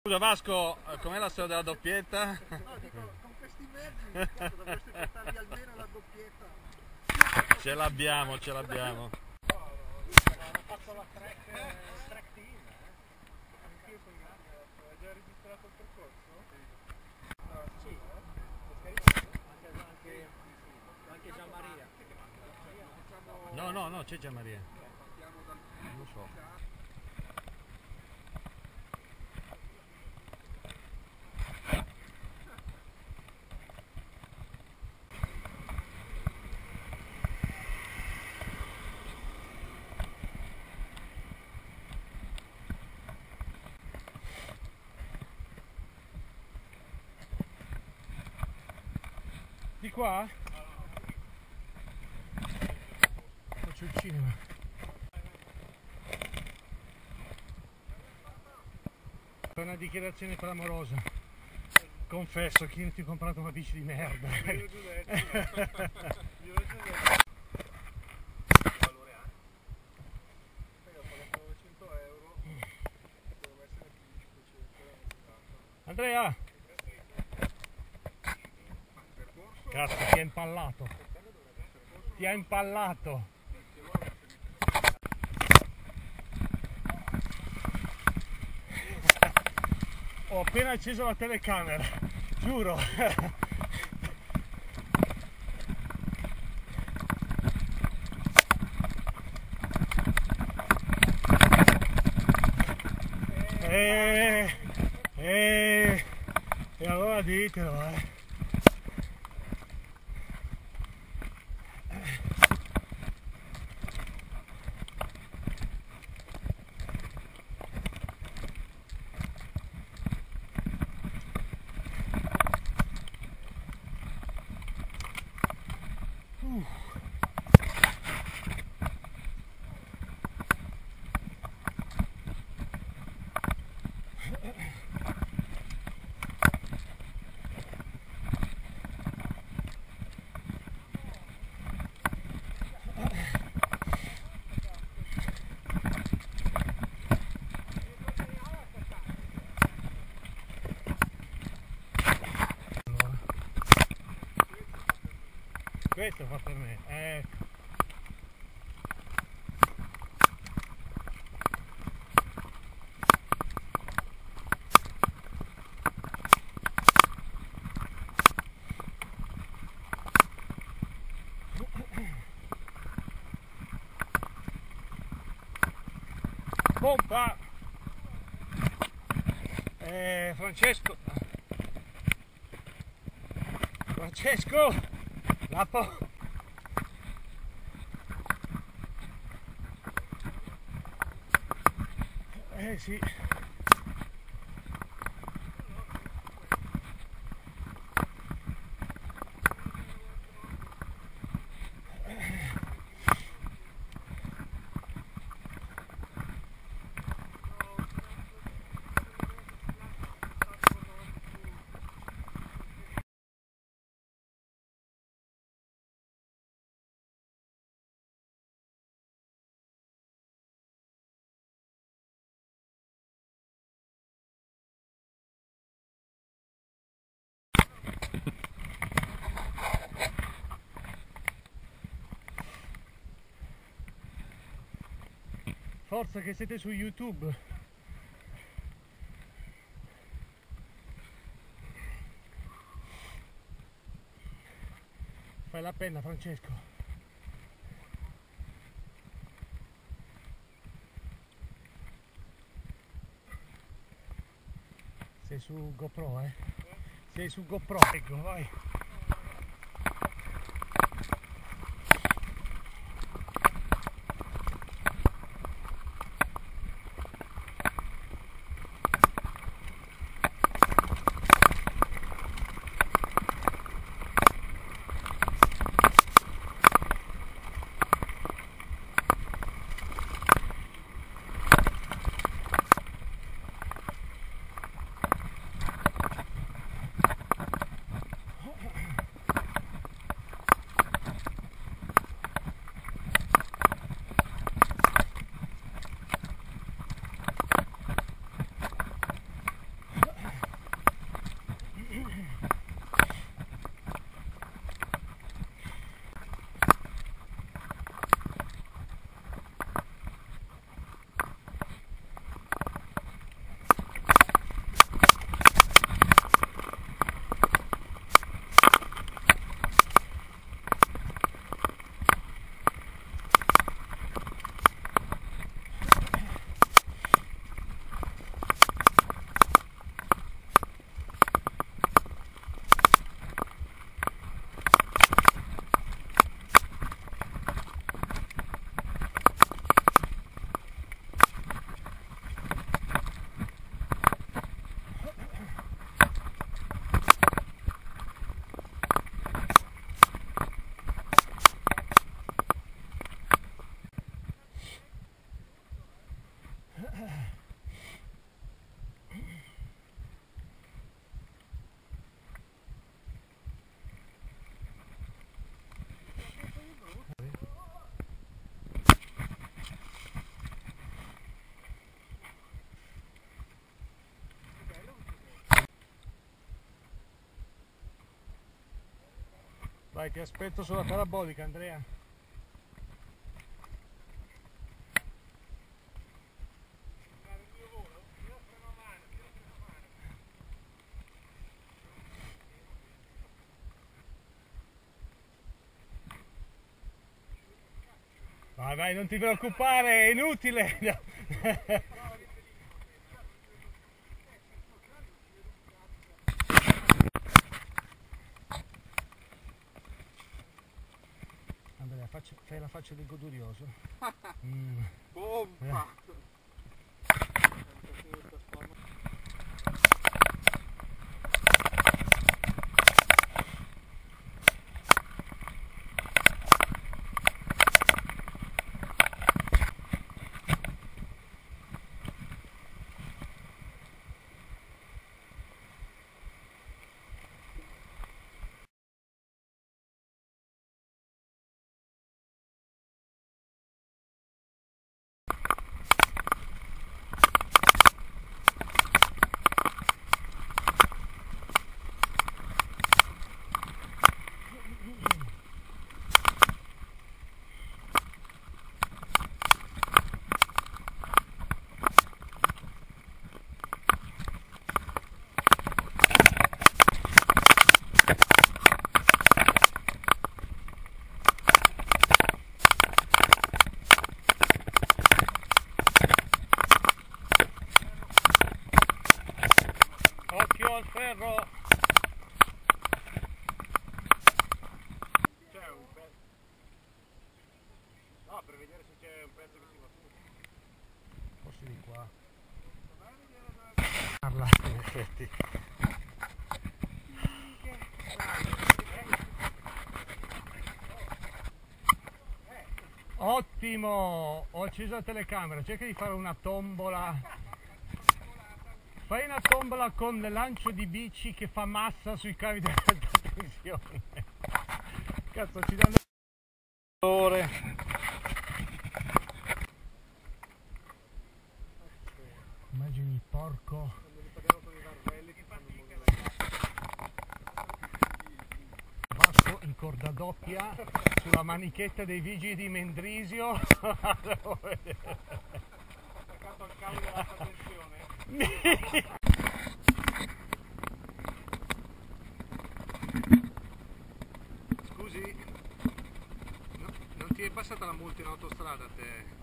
Scusa Vasco, com'è la storia della doppietta? No, dico, con questi mezzi dovresti portarvi almeno la doppietta. Ce l'abbiamo. Hanno fatto la track team, Anch'io sono in gara. Hai già registrato il percorso? Sì. Anche Gianmaria. No, c'è Gianmaria. Non lo so. Di qua? Faccio il cinema. È una dichiarazione clamorosa. Confesso che io ti ho comprato una bici di merda. Andrea! Cazzo, ti ha impallato. Ti ha impallato. Ho appena acceso la telecamera, giuro. E allora ditelo, Questo fa per me, ecco. Pompa! Francesco! La sì. Forza che siete su YouTube. Fai la penna, Francesco. Sei su GoPro, Sei su GoPro, ecco, vai. Vai, ti aspetto sulla parabolica, Andrea. Vai, vai, non ti preoccupare, è inutile. Andrea, fai la faccia del godurioso. Bomba! Occhio al ferro! C'è un pezzo. No, per vedere se c'è un pezzo che si va su. Forse di qua. Parla, in effetti. Ottimo! Ho acceso la telecamera, cerca di fare una tombola. Fai una tombola con lancio di bici che fa massa sui cavi dell'alta tensione. Cazzo, ci danno ore. Immagini il porco. Basso in corda doppia sulla manichetta dei vigili di Mendrisio. Attaccato al cavo dell'alta tensione. Scusi, no, non ti è passata la multa in autostrada a te?